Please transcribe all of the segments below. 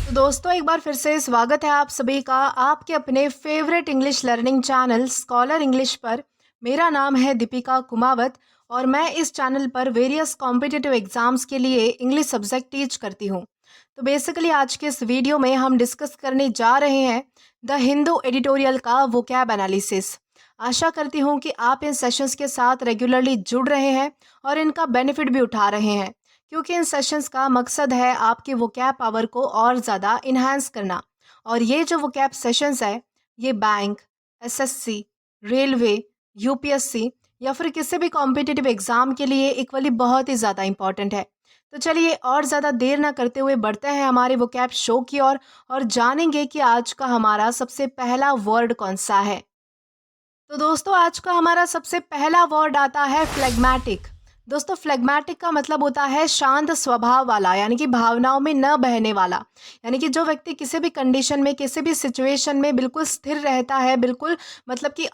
तो दोस्तों एक बार फिर से स्वागत है आप सभी का आपके अपने favourite English learning channel scholar English पर। मेरा नाम है दीपिका कुमावत और मैं इस चैनल पर वेरियस कॉम्पिटिटिव एग्जाम्स के लिए इंग्लिश सब्जेक्ट टीच करती हूँ। तो बेसिकली आज के इस वीडियो में हम डिस्कस करने जा रहे हैं द हिंदू एडिटोरियल का वोकैब एनालिसिस। आशा करती हूँ कि आप इन सेशंस के साथ रेगुलरली जुड़ रहे हैं और इनका बेनिफिट भी उठा रहे हैं, क्योंकि इन सेशंस का मकसद है आपके वोकैब पावर को और ज़्यादा इन्हांस करना। और ये जो वोकैब सेशंस है ये बैंक, एसएससी, रेलवे, यूपीएससी या फिर किसी भी कॉम्पिटिटिव एग्ज़ाम के लिए इक्वली बहुत ही ज़्यादा इंपॉर्टेंट है। तो चलिए और ज़्यादा देर ना करते हुए बढ़ते हैं हमारे वोकैब शो की ओर और जानेंगे कि आज का हमारा सबसे पहला वर्ड कौन सा है। तो दोस्तों आज का हमारा सबसे पहला वर्ड आता है फ्लेगमैटिक। दोस्तों फ्लेगमैटिक का मतलब होता है शांत स्वभाव वाला, यानी कि भावनाओं में न बहने वाला। यानी कि जो व्यक्ति किसी भी कंडीशन में किसी भी सिचुएशन में बिल्कुल स्थिर रहता है, बिल्कुल मतलब कि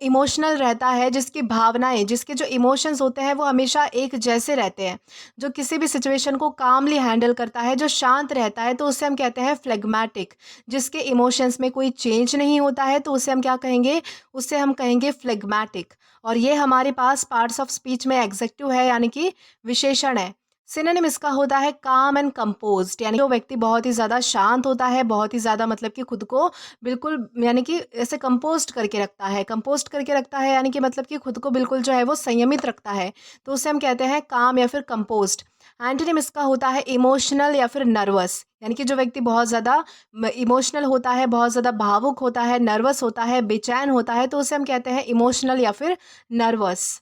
इमोशनल रहता है, जिसकी भावनाएं जिसके जो इमोशंस होते हैं वो हमेशा एक जैसे रहते हैं, जो किसी भी सिचुएशन को कामली हैंडल करता है, जो शांत रहता है, तो उसे हम कहते हैं फ्लेगमैटिक। जिसके इमोशंस में कोई चेंज नहीं होता है तो उसे हम क्या कहेंगे, उसे हम कहेंगे फ्लेगमैटिक। और ये हमारे पास पार्ट्स ऑफ स्पीच में एग्जेक्टिव है, यानी कि विशेषण है। सिनोनिम इसका होता है काम एंड कंपोज्ड, यानी जो व्यक्ति बहुत ही ज़्यादा शांत होता है, बहुत ही ज़्यादा मतलब कि खुद को बिल्कुल यानी कि ऐसे कंपोज्ड करके रखता है। कंपोज्ड करके रखता है यानी कि मतलब कि खुद को बिल्कुल जो है वो संयमित रखता है, तो उसे हम कहते हैं काम या फिर कंपोज्ड। एंटोनिम इसका होता है इमोशनल या फिर नर्वस, यानी कि जो व्यक्ति बहुत ज़्यादा इमोशनल होता है, बहुत ज़्यादा भावुक होता है, नर्वस होता है, बेचैन होता है, तो उसे हम कहते हैं इमोशनल या फिर नर्वस।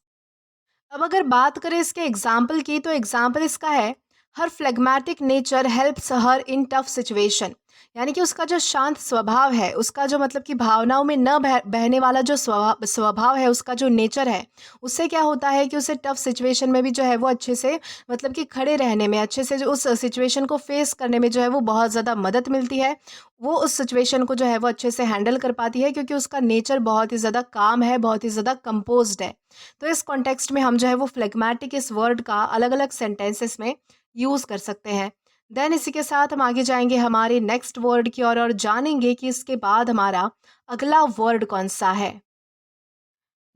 अब अगर बात करें इसके एग्जाम्पल की, तो एग्जाम्पल इसका है her phlegmatic nature helps her in tough situation. यानी कि उसका जो शांत स्वभाव है, उसका जो मतलब कि भावनाओं में न बहने वाला जो स्वभाव है, उसका जो नेचर है, उससे क्या होता है कि उसे टफ सिचुएशन में भी जो है वो अच्छे से मतलब कि खड़े रहने में, अच्छे से जो उस सिचुएशन को फेस करने में जो है वो बहुत ज़्यादा मदद मिलती है। वो उस सिचुएशन को जो है वो अच्छे से हैंडल कर पाती है, क्योंकि उसका नेचर बहुत ही ज़्यादा काम है, बहुत ही ज़्यादा कंपोज्ड है। तो इस कॉन्टेक्स्ट में हम जो है वो फ्लेगमैटिक इस वर्ड का अलग अलग सेंटेंसेस में यूज़ कर सकते हैं। देन इसी के साथ हम आगे जाएंगे हमारे नेक्स्ट वर्ड की ओर और जानेंगे कि इसके बाद हमारा अगला वर्ड कौन सा है।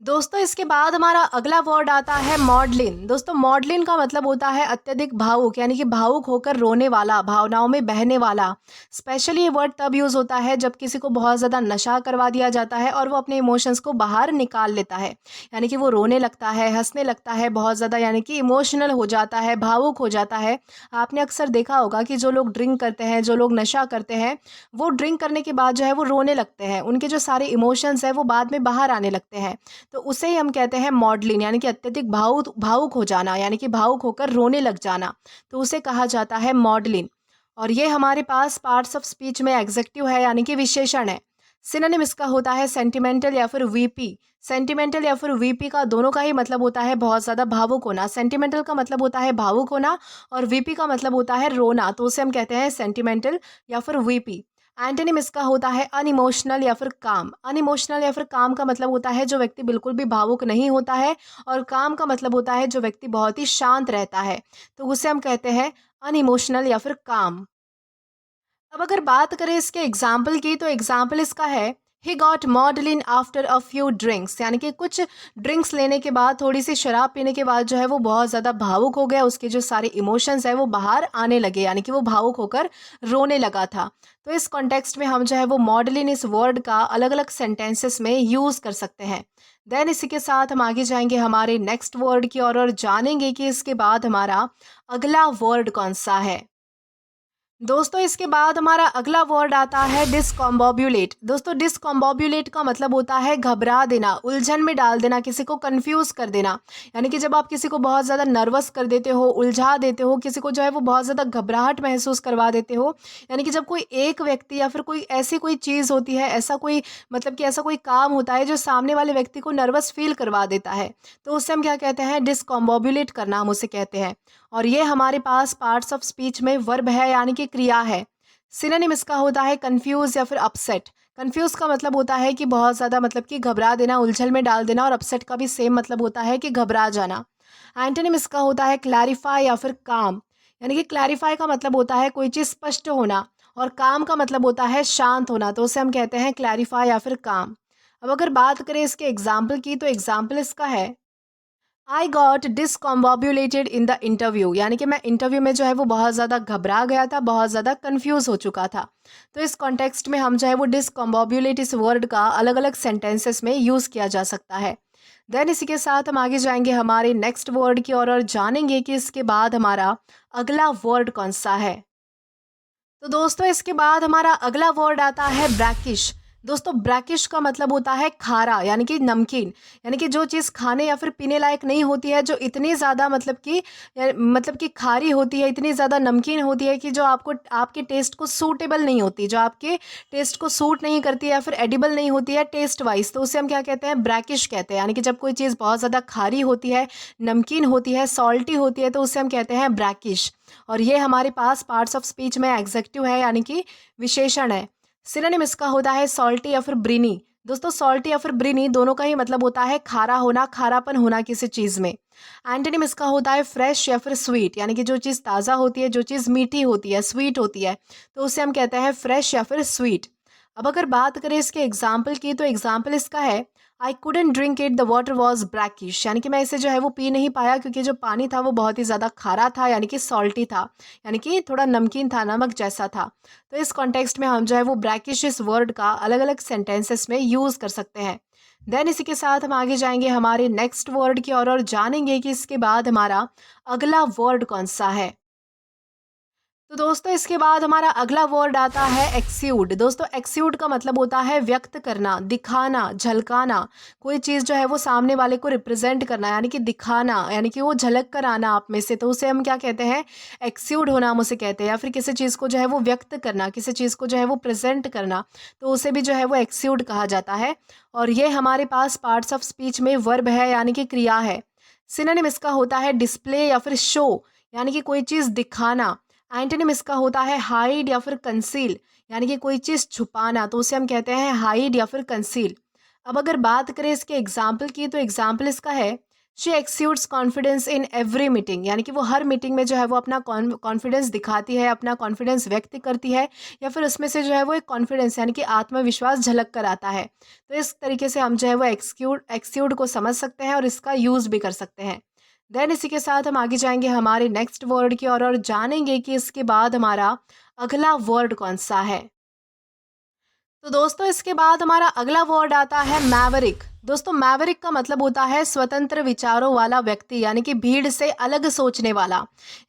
दोस्तों इसके बाद हमारा अगला वर्ड आता है मॉडलिन। दोस्तों मॉडलिन का मतलब होता है अत्यधिक भावुक, यानी कि भावुक होकर रोने वाला, भावनाओं में बहने वाला। स्पेशली ये वर्ड तब यूज़ होता है जब किसी को बहुत ज़्यादा नशा करवा दिया जाता है और वो अपने इमोशंस को बाहर निकाल लेता है, यानी कि वो रोने लगता है, हंसने लगता है बहुत ज़्यादा, यानी कि इमोशनल हो जाता है, भावुक हो जाता है। आपने अक्सर देखा होगा कि जो लोग ड्रिंक करते हैं, जो लोग नशा करते हैं, वो ड्रिंक करने के बाद जो है वो रोने लगते हैं, उनके जो सारे इमोशंस हैं वो बाद में बाहर आने लगते हैं। तो उसे ही हम कहते हैं मॉडलिन, यानी कि अत्यधिक भावुक भावुक हो जाना, यानी कि भावुक होकर रोने लग जाना, तो उसे कहा जाता है मॉडलिन। और ये हमारे पास पार्ट्स ऑफ स्पीच में एग्जेक्टिव है, यानी कि विशेषण है। सिनोनिम इसका होता है सेंटिमेंटल या फिर वीपी। सेंटिमेंटल या फिर वीपी का दोनों का ही मतलब होता है बहुत ज़्यादा भावुक होना। सेंटिमेंटल का मतलब होता है भावुक होना और वीपी का मतलब होता है रोना, तो उसे हम कहते हैं सेंटिमेंटल या फिर वीपी। एंटोनिम इसका होता है अनइमोशनल या फिर काम। अनइमोशनल या फिर काम का मतलब होता है जो व्यक्ति बिल्कुल भी भावुक नहीं होता है, और काम का मतलब होता है जो व्यक्ति बहुत ही शांत रहता है, तो उसे हम कहते हैं अनइमोशनल या फिर काम। अब अगर बात करें इसके एग्जाम्पल की, तो एग्जाम्पल इसका है he got Magdalene after a few drinks, यानी कि कुछ ड्रिंक्स लेने के बाद, थोड़ी सी शराब पीने के बाद जो है वो बहुत ज़्यादा भावुक हो गया, उसके जो सारे इमोशंस है वो बाहर आने लगे, यानी कि वो भावुक होकर रोने लगा था। तो इस कॉन्टेक्स्ट में हम जो है वो मॉडलिन इस वर्ड का अलग अलग सेंटेंसेस में यूज़ कर सकते हैं। देन इसी के साथ हम आगे जाएंगे हमारे नेक्स्ट वर्ड की ओर और जानेंगे कि इसके बाद हमारा अगला वर्ड कौन सा है। दोस्तों इसके बाद हमारा अगला वर्ड आता है डिस्कॉम्बोब्यूलेट। दोस्तों डिस्कॉम्बोब्यूलेट का मतलब होता है घबरा देना, उलझन में डाल देना, किसी को कंफ्यूज कर देना। यानी कि जब आप किसी को बहुत ज़्यादा नर्वस कर देते हो, उलझा देते हो, किसी को जो है वो बहुत ज़्यादा घबराहट महसूस करवा देते हो, यानी कि जब कोई एक व्यक्ति या फिर कोई ऐसी कोई चीज़ होती है, ऐसा कोई मतलब कि ऐसा कोई काम होता है जो सामने वाले व्यक्ति को नर्वस फील करवा देता है, तो उससे हम क्या कहते हैं, डिस्कॉम्बोब्यूलेट करना हम उसे कहते हैं। और ये हमारे पास पार्ट्स ऑफ स्पीच में वर्ब है, यानी कि क्रिया है। सिनोनिम इसका होता है कंफ्यूज या फिर अपसेट। कंफ्यूज का मतलब होता है कि बहुत ज़्यादा मतलब कि घबरा देना, उलझन में डाल देना, और अपसेट का भी सेम मतलब होता है कि घबरा जाना। एंटोनिम इसका होता है क्लैरिफाई या फिर काम। यानी कि क्लैरिफाई का मतलब होता है कोई चीज़ स्पष्ट होना, और काम का मतलब होता है शांत होना, तो उसे हम कहते हैं क्लैरिफाई या फिर काम। अब अगर बात करें इसके एग्जाम्पल की, तो एग्जाम्पल इसका है I got discombobulated in the interview, यानी कि मैं इंटरव्यू में जो है वो बहुत ज़्यादा घबरा गया था, बहुत ज़्यादा कंफ्यूज हो चुका था। तो इस कॉन्टेक्स्ट में हम जो है वो डिसकॉम्बोब्यूलेट इस वर्ड का अलग अलग सेंटेंसेस में यूज़ किया जा सकता है। देन इसी के साथ हम आगे जाएंगे हमारे नेक्स्ट वर्ड की ओर और जानेंगे कि इसके बाद हमारा अगला वर्ड कौन सा है। तो दोस्तों इसके बाद हमारा अगला वर्ड आता है ब्रैकिश। दोस्तों ब्रैकिश का मतलब होता है खारा, यानी कि नमकीन, यानी कि जो चीज़ खाने या फिर पीने लायक नहीं होती है, जो इतनी ज़्यादा मतलब कि खारी होती है, इतनी ज़्यादा नमकीन होती है कि जो आपको आपके टेस्ट को सूटेबल नहीं होती, जो आपके टेस्ट को सूट नहीं करती है या फिर एडिबल नहीं होती है टेस्ट वाइज, तो उसे हम क्या कहते हैं, ब्रैकिश कहते हैं। यानी कि जब कोई चीज़ बहुत ज़्यादा खारी होती है, नमकीन होती है, सॉल्टी होती है, तो उसे हम कहते हैं ब्रैकिश। और ये हमारे पास पार्ट्स ऑफ स्पीच में एग्जेक्टिव है, यानी कि विशेषण है। सिनोनिम इसका होता है सॉल्टी या फिर ब्रिनी। दोस्तों सॉल्टी या फिर ब्रिनी दोनों का ही मतलब होता है खारा होना, खारापन होना किसी चीज़ में। एंटोनिम इसका होता है फ्रेश या फिर स्वीट, यानी कि जो चीज़ ताज़ा होती है, जो चीज़ मीठी होती है, स्वीट होती है, तो उसे हम कहते हैं फ्रेश या फिर स्वीट। अब अगर बात करें इसके एग्जाम्पल की, तो एग्जाम्पल इसका है I couldn't drink it the water was brackish, यानी कि मैं इसे जो है वो पी नहीं पाया क्योंकि जो पानी था वो बहुत ही ज़्यादा खारा था, यानी कि सॉल्टी था, यानी कि थोड़ा नमकीन था, नमक जैसा था। तो इस कॉन्टेक्स्ट में हम जो है वो ब्रैकिश इस वर्ड का अलग अलग सेंटेंसेस में यूज़ कर सकते हैं। देन इसी के साथ हम आगे जाएंगे हमारे नेक्स्ट वर्ड की ओर और जानेंगे कि इसके बाद हमारा अगला वर्ड कौन सा है। तो दोस्तों इसके बाद हमारा अगला वर्ड आता है एक्स्यूड। दोस्तों एक्स्यूड का मतलब होता है व्यक्त करना, दिखाना, झलकाना। कोई चीज़ जो है वो सामने वाले को रिप्रेजेंट करना, यानी कि दिखाना, यानी कि वो झलक कर आना आप में से, तो उसे हम क्या कहते हैं, एक्स्यूड होना हम उसे कहते हैं। या फिर किसी चीज़ को जो है वो व्यक्त करना, किसी चीज़ को जो है वो प्रेजेंट करना, तो उसे भी जो है वो एक्स्यूड कहा जाता है। और ये हमारे पास पार्ट्स ऑफ स्पीच में वर्ब है, यानी कि क्रिया है। सिनोनिम इसका होता है डिस्प्ले या फिर शो, यानी कि कोई चीज़ दिखाना। एंटोनिम इसका होता है हाइड या फिर कंसील, यानी कि कोई चीज़ छुपाना, तो उसे हम कहते हैं हाइड या फिर कंसील। अब अगर बात करें इसके एग्जाम्पल की, तो एग्जाम्पल इसका है she exudes confidence in every meeting, यानी कि वो हर मीटिंग में जो है वो अपना कॉन्फिडेंस दिखाती है, अपना कॉन्फिडेंस व्यक्त करती है, या फिर उसमें से जो है वो एक कॉन्फिडेंस यानी कि आत्मविश्वास झलक कर आता है। तो इस तरीके से हम जो है वो एक्स्यूड को समझ सकते हैं और इसका यूज़ भी कर सकते हैं। देन इसी के साथ हम आगे जाएंगे हमारे नेक्स्ट वर्ड की ओर और जानेंगे कि इसके बाद हमारा अगला वर्ड कौन सा है। तो दोस्तों इसके बाद हमारा अगला वर्ड आता है मैवरिक। दोस्तों मैवरिक का मतलब होता है स्वतंत्र विचारों वाला व्यक्ति, यानी कि भीड़ से अलग सोचने वाला,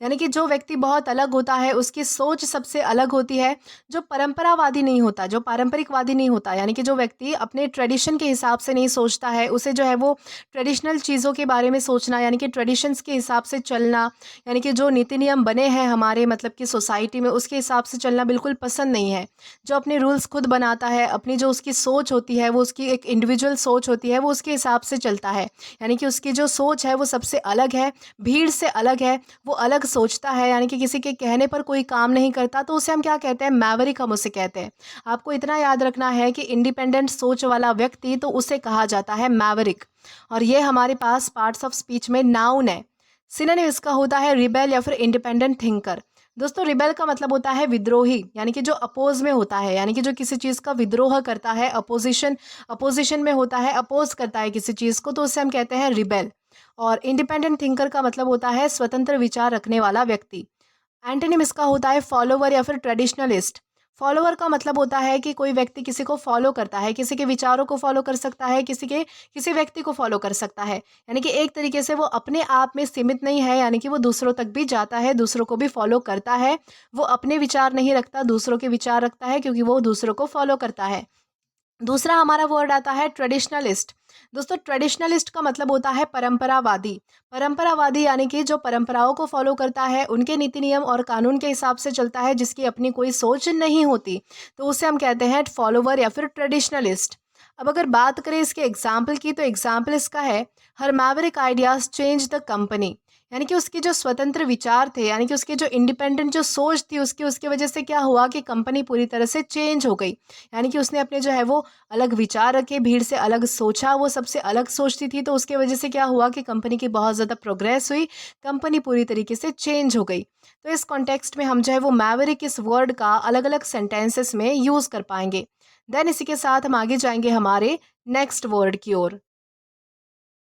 यानी कि जो व्यक्ति बहुत अलग होता है, उसकी सोच सबसे अलग होती है, जो परंपरावादी नहीं होता, जो पारंपरिकवादी नहीं होता, यानी कि जो व्यक्ति अपने ट्रेडिशन के हिसाब से नहीं सोचता है, उसे जो है वो ट्रेडिशनल चीज़ों के बारे में सोचना, यानी कि ट्रेडिशंस के हिसाब से चलना, यानी कि जो नीति नियम बने हैं हमारे मतलब कि सोसाइटी में, उसके हिसाब से चलना बिल्कुल पसंद नहीं है। जो अपने रूल्स खुद बनाता है, अपनी जो उसकी सोच होती है, वो उसकी एक इंडिविजुअल सोच होती है, वो उसके हिसाब से चलता है, यानी कि उसकी जो सोच है वो सबसे अलग है, भीड़ से अलग है, वो अलग सोचता है, यानी कि किसी के कहने पर कोई काम नहीं करता, तो उसे हम क्या कहते हैं, मैवरिक हम उसे कहते हैं। आपको इतना याद रखना है कि इंडिपेंडेंट सोच वाला व्यक्ति, तो उसे कहा जाता है मैवरिक। और ये हमारे पास पार्ट्स ऑफ स्पीच में नाउन है। सिनोनिम इसका होता है रिबेल या फिर इंडिपेंडेंट थिंकर। दोस्तों रिबेल का मतलब होता है विद्रोही, यानी कि जो अपोज में होता है, यानी कि जो किसी चीज़ का विद्रोह करता है, अपोजिशन में होता है, अपोज करता है किसी चीज़ को, तो उसे हम कहते हैं रिबेल। और इंडिपेंडेंट थिंकर का मतलब होता है स्वतंत्र विचार रखने वाला व्यक्ति। एंटोनिम इसका होता है फॉलोवर या फिर ट्रेडिशनलिस्ट। फॉलोवर का मतलब होता है कि कोई व्यक्ति किसी को फॉलो करता है, किसी के विचारों को फॉलो कर सकता है, किसी व्यक्ति को फॉलो कर सकता है, यानी कि एक तरीके से वो अपने आप में सीमित नहीं है, यानी कि वो दूसरों तक भी जाता है, दूसरों को भी फॉलो करता है। वो अपने विचार नहीं रखता, दूसरों के विचार रखता है, क्योंकि वो दूसरों को फॉलो करता है। दूसरा हमारा वर्ड आता है ट्रेडिशनलिस्ट। दोस्तों ट्रेडिशनलिस्ट का मतलब होता है परंपरावादी। परंपरावादी यानी कि जो परंपराओं को फॉलो करता है, उनके नीति नियम और कानून के हिसाब से चलता है, जिसकी अपनी कोई सोच नहीं होती, तो उसे हम कहते हैं फॉलोवर या फिर ट्रेडिशनलिस्ट। अब अगर बात करें इसके एग्जाम्पल की, तो एग्जाम्पल इसका है her maverick ideas change the company, यानी कि उसके जो स्वतंत्र विचार थे, यानी कि उसके जो इंडिपेंडेंट जो सोच थी उसकी, उसकी वजह से क्या हुआ कि कंपनी पूरी तरह से चेंज हो गई। यानी कि उसने अपने जो है वो अलग विचार रखे, भीड़ से अलग सोचा, वो सबसे अलग सोचती थी, तो उसके वजह से क्या हुआ कि कंपनी की बहुत ज़्यादा प्रोग्रेस हुई, कंपनी पूरी तरीके से चेंज हो गई। तो इस कॉन्टेक्स्ट में हम जो है वो मैवरिक इस वर्ड का अलग अलग सेंटेंसेस में यूज़ कर पाएंगे। देन इसी के साथ हम आगे जाएंगे हमारे नेक्स्ट वर्ड की ओर।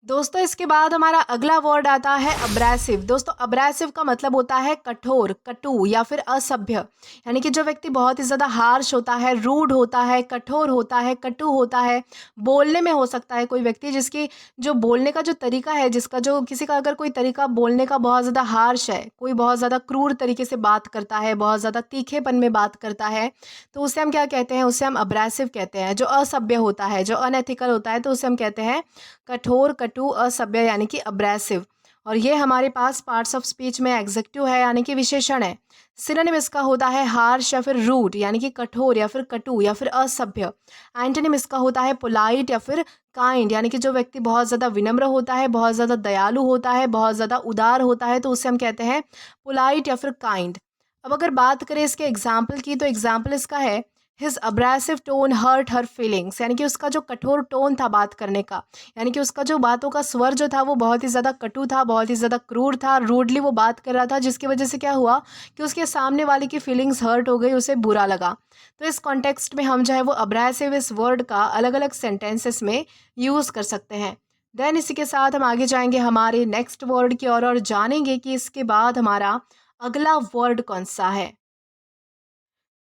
दोस्तों इसके बाद हमारा अगला वर्ड आता है अब्रेसिव। दोस्तों अब्रेसिव का मतलब होता है कठोर, कटु या फिर असभ्य। यानी कि जो व्यक्ति बहुत ही ज़्यादा हार्श होता है, रूड होता है, कठोर होता है, कटु होता है। बोलने में हो सकता है कोई व्यक्ति जिसकी जो बोलने का जो तरीका है, जिसका जो किसी का अगर कोई तरीका बोलने का बहुत ज़्यादा हार्श है, कोई बहुत ज़्यादा क्रूर तरीके से बात करता है, बहुत ज़्यादा तीखेपन में बात करता है, तो उसे हम क्या कहते हैं? उसे हम अब्रेसिव कहते हैं। जो असभ्य होता है, जो अनएथिकल होता है, तो उसे हम कहते हैं कठोर, कटु, असभ्य यानी कि अब्रेसिव। और ये हमारे पास पार्ट्स ऑफ स्पीच में एग्जेक्टिव है यानी कि विशेषण है। सिनोनिम इसका होता है हार्श या फिर रूड यानी कि कठोर या फिर कटु या फिर असभ्य। एंटोनिम इसका होता है पोलाइट या फिर काइंड यानी कि जो व्यक्ति बहुत ज़्यादा विनम्र होता है, बहुत ज़्यादा दयालु होता है, बहुत ज़्यादा उदार होता है, तो उसे हम कहते हैं पोलाइट या फिर काइंड। अब अगर बात करें इसके एग्जाम्पल की, तो एग्जाम्पल इसका है his abrasive tone hurt her feelings. यानी कि उसका जो कठोर टोन था बात करने का, यानी कि उसका जो बातों का स्वर जो था वो बहुत ही ज़्यादा कटु था, बहुत ही ज़्यादा क्रूर था, रूडली वो बात कर रहा था, जिसकी वजह से क्या हुआ कि उसके सामने वाले की फीलिंग्स हर्ट हो गई, उसे बुरा लगा। तो इस कॉन्टेक्स्ट में हम जो है वो अब्रेसिव इस वर्ड का अलग अलग सेंटेंसेस में यूज़ कर सकते हैं। देन इसी के साथ हम आगे जाएंगे हमारे नेक्स्ट वर्ड की ओर और जानेंगे कि इसके बाद हमारा अगला वर्ड कौन सा है।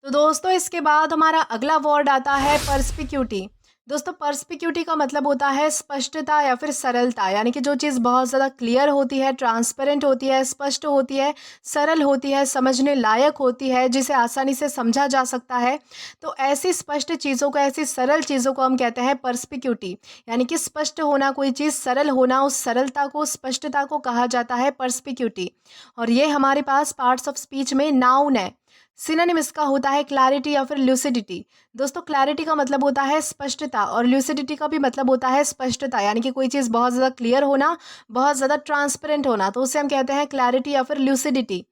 तो दोस्तों इसके बाद हमारा अगला वर्ड आता है पर्सपिक्यूटी। दोस्तों पर्सपिक्यूटी का मतलब होता है स्पष्टता या फिर सरलता। यानी कि जो चीज़ बहुत ज़्यादा क्लियर होती है, ट्रांसपेरेंट होती है, स्पष्ट होती है, सरल होती है, समझने लायक होती है, जिसे आसानी से समझा जा सकता है, तो ऐसी स्पष्ट चीज़ों को, ऐसी सरल चीज़ों को हम कहते हैं पर्सपिक्यूटी। यानी कि स्पष्ट होना, कोई चीज़ सरल होना, उस सरलता को, स्पष्टता को कहा जाता है पर्सपिक्यूटी। और ये हमारे पास पार्ट्स ऑफ स्पीच में नाउन है। सिनोनिम इसका होता है क्लैरिटी या फिर ल्यूसिडिटी। दोस्तों क्लैरिटी का मतलब होता है स्पष्टता और ल्यूसिडिटी का भी मतलब होता है स्पष्टता। यानी कि कोई चीज़ बहुत ज़्यादा क्लियर होना, बहुत ज़्यादा ट्रांसपेरेंट होना, तो उसे हम कहते हैं क्लैरिटी या फिर ल्यूसिडिटी।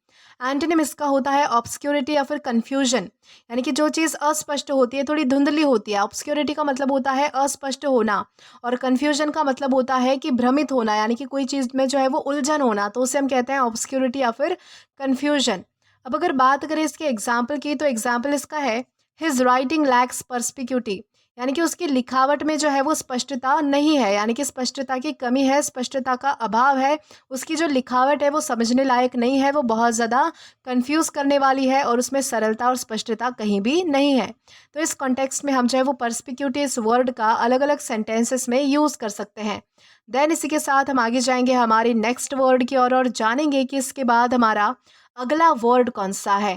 एंटोनिम इसका होता है ऑब्सक्योरिटी या फिर कन्फ्यूजन। यानी कि जो चीज़ अस्पष्ट होती है, थोड़ी धुंधली होती है। ऑब्सक्योरिटी का मतलब होता है अस्पष्ट होना और कन्फ्यूजन का मतलब होता है कि भ्रमित होना, यानी कि कोई चीज़ में जो है वो उलझन होना, तो उसे हम कहते हैं ऑब्सक्योरिटी या फिर कन्फ्यूजन। अब अगर बात करें इसके एग्जाम्पल की, तो एग्जाम्पल इसका है हिज राइटिंग लैक्स पर्सपिक्यूटी। यानी कि उसकी लिखावट में जो है वो स्पष्टता नहीं है, यानी कि स्पष्टता की कमी है, स्पष्टता का अभाव है। उसकी जो लिखावट है वो समझने लायक नहीं है, वो बहुत ज़्यादा कंफ्यूज करने वाली है और उसमें सरलता और स्पष्टता कहीं भी नहीं है। तो इस कॉन्टेक्स्ट में हम जो है वो पर्सपिक्यूटी इस वर्ड का अलग अलग सेंटेंसेस में यूज़ कर सकते हैं। देन इसी के साथ हम आगे जाएंगे हमारे नेक्स्ट वर्ड की ओर और जानेंगे कि इसके बाद हमारा अगला वर्ड कौन सा है।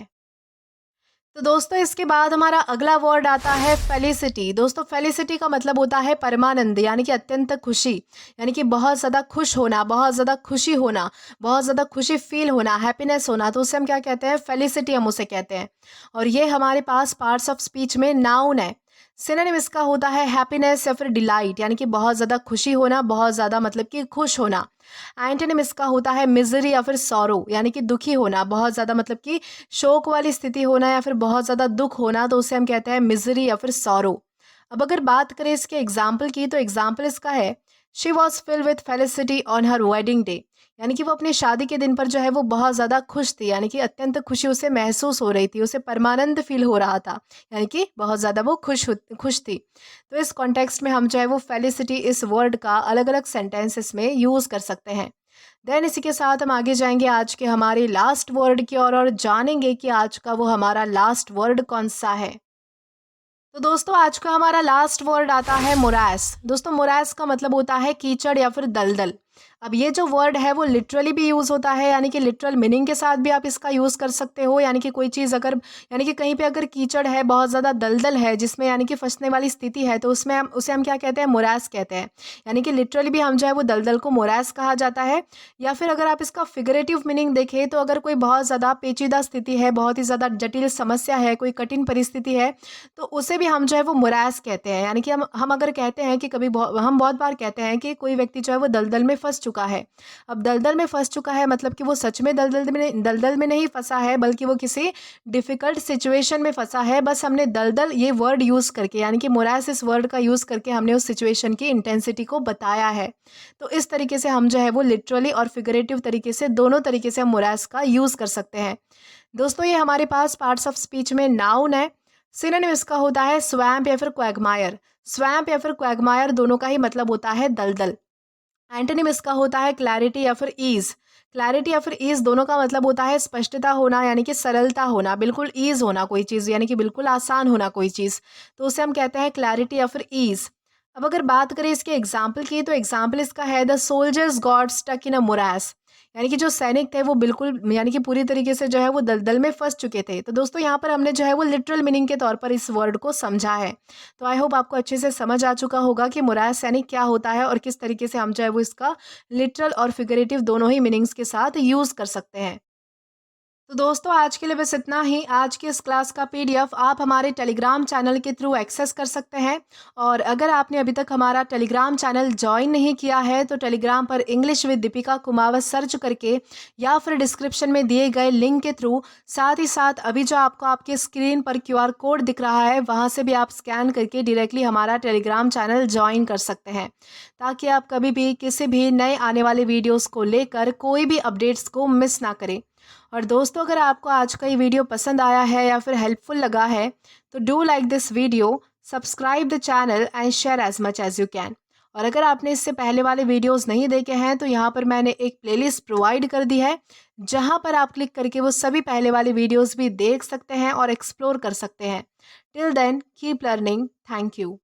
तो दोस्तों इसके बाद हमारा अगला वर्ड आता है फेलिसिटी। दोस्तों फेलिसिटी का मतलब होता है परमानंद, यानी कि अत्यंत खुशी, यानी कि बहुत ज़्यादा खुश होना, बहुत ज़्यादा खुशी होना, बहुत ज़्यादा खुशी फील होना, हैप्पीनेस होना, तो उसे हम क्या कहते हैं? फेलिसिटी हम उसे कहते हैं। और ये हमारे पास पार्ट्स ऑफ स्पीच में नाउन है। सिनोनिम इसका होता है हैप्पीनेस या फिर डिलाइट, यानी कि बहुत ज़्यादा खुशी होना, बहुत ज़्यादा मतलब कि खुश होना। एंटोनिम इसका होता है मिजरी या फिर सॉरो, यानी कि दुखी होना, बहुत ज़्यादा मतलब कि शोक वाली स्थिति होना या फिर बहुत ज़्यादा दुख होना, तो उसे हम कहते हैं मिजरी या फिर सॉरो। अब अगर बात करें इसके एग्जाम्पल की, तो एग्जाम्पल इसका है she was filled with felicity on her wedding day. यानी कि वो अपनी शादी के दिन पर जो है वो बहुत ज़्यादा खुश थी, यानी कि अत्यंत खुशी उसे महसूस हो रही थी, उसे परमानंद फील हो रहा था, यानी कि बहुत ज़्यादा वो खुश थी। तो इस कॉन्टेक्स्ट में हम जो है वो फेलिसिटी इस वर्ड का अलग अलग सेंटेंसेस में यूज़ कर सकते हैं। देन इसी के साथ हम आगे जाएंगे आज के हमारे लास्ट वर्ड की ओर और जानेंगे कि आज का वो हमारा लास्ट वर्ड कौन सा है। तो दोस्तों आज का हमारा लास्ट वर्ड आता है मोरास। दोस्तों मोरास का मतलब होता है कीचड़ या फिर दलदल। अब ये जो वर्ड है वो लिटरली भी यूज़ होता है, यानी कि लिटरल मीनिंग के साथ भी आप इसका यूज़ कर सकते हो। यानी कि कोई चीज़ अगर, यानी कि कहीं पे अगर कीचड़ है, बहुत ज़्यादा दलदल है, जिसमें यानी कि फंसने वाली स्थिति है, तो उसमें हम क्या कहते हैं? मोरास कहते हैं। यानी कि लिटरली भी हम जो है वो दलदल को मोरास कहा जाता है। या फिर अगर आप इसका फिगरेटिव मीनिंग देखें, तो अगर कोई बहुत ज़्यादा पेचीदा स्थिति है, बहुत ही ज़्यादा जटिल समस्या है, कोई कठिन परिस्थिति है, तो उसे भी हम जो है वो मोरास कहते हैं। यानी कि हम अगर कहते हैं कि हम बहुत बार कहते हैं कि कोई व्यक्ति जो है वो दलदल में फंस फंस चुका है। अब दलदल में फंस चुका है मतलब कि वो सच में दलदल में नहीं फंसा है, बल्कि वो किसी डिफ़िकल्ट सिचुएशन में फंसा है। बस हमने दलदल ये वर्ड यूज़ करके, यानी कि मोरासिस वर्ड का यूज़ करके हमने उस सिचुएशन की इंटेंसिटी को बताया है। तो इस तरीके से हम जो है वो लिटरली और फिगरेटिव तरीके से, दोनों तरीके से हम मोरास का यूज़ कर सकते हैं। दोस्तों, ये हमारे पास पार्ट्स ऑफ स्पीच में नाउन है। सिनोनिम इसका होता है स्वैम्प या फिर क्वैगमायर। स्वैम्प या फिर क्वैगमायर दोनों का ही मतलब होता है दलदल। एंटोनिम इसका होता है क्लैरिटी या फिर ईज़। क्लैरिटी या फिर ईज़ दोनों का मतलब होता है स्पष्टता होना, यानी कि सरलता होना, बिल्कुल ईज़ होना कोई चीज़, यानी कि बिल्कुल आसान होना कोई चीज़। तो उसे हम कहते हैं क्लैरिटी या फिर ईज़। अब अगर बात करें इसके एग्जाम्पल की, तो एग्जाम्पल इसका है the soldiers got stuck in a morass. यानी कि जो सैनिक थे वो बिल्कुल, यानी कि पूरी तरीके से जो है वो दलदल में फंस चुके थे। तो दोस्तों, यहाँ पर हमने जो है वो लिटरल मीनिंग के तौर पर इस वर्ड को समझा है। तो आई होप आपको अच्छे से समझ आ चुका होगा कि मोरास यानी क्या होता है और किस तरीके से हम जो है वो इसका लिटरल और फिगरेटिव दोनों ही मीनिंग्स के साथ यूज़ कर सकते हैं। तो दोस्तों, आज के लिए बस इतना ही। आज की इस क्लास का पीडीएफ आप हमारे टेलीग्राम चैनल के थ्रू एक्सेस कर सकते हैं। और अगर आपने अभी तक हमारा टेलीग्राम चैनल ज्वाइन नहीं किया है, तो टेलीग्राम पर English with Deepika Kumawat search करके या फिर डिस्क्रिप्शन में दिए गए लिंक के थ्रू, साथ ही साथ अभी जो आपको आपके स्क्रीन पर क्यूआर कोड दिख रहा है, वहाँ से भी आप स्कैन करके डायरेक्टली हमारा टेलीग्राम चैनल ज्वाइन कर सकते हैं, ताकि आप कभी भी किसी भी नए आने वाले वीडियोज़ को लेकर कोई भी अपडेट्स को मिस ना करें। और दोस्तों, अगर आपको आज का ये वीडियो पसंद आया है या फिर हेल्पफुल लगा है, तो do like this video, subscribe the channel and share as much as you can. और अगर आपने इससे पहले वाले वीडियोस नहीं देखे हैं, तो यहाँ पर मैंने एक प्लेलिस्ट प्रोवाइड कर दी है, जहाँ पर आप क्लिक करके वो सभी पहले वाले वीडियोस भी देख सकते हैं और एक्सप्लोर कर सकते हैं। Till then, keep learning. Thank you.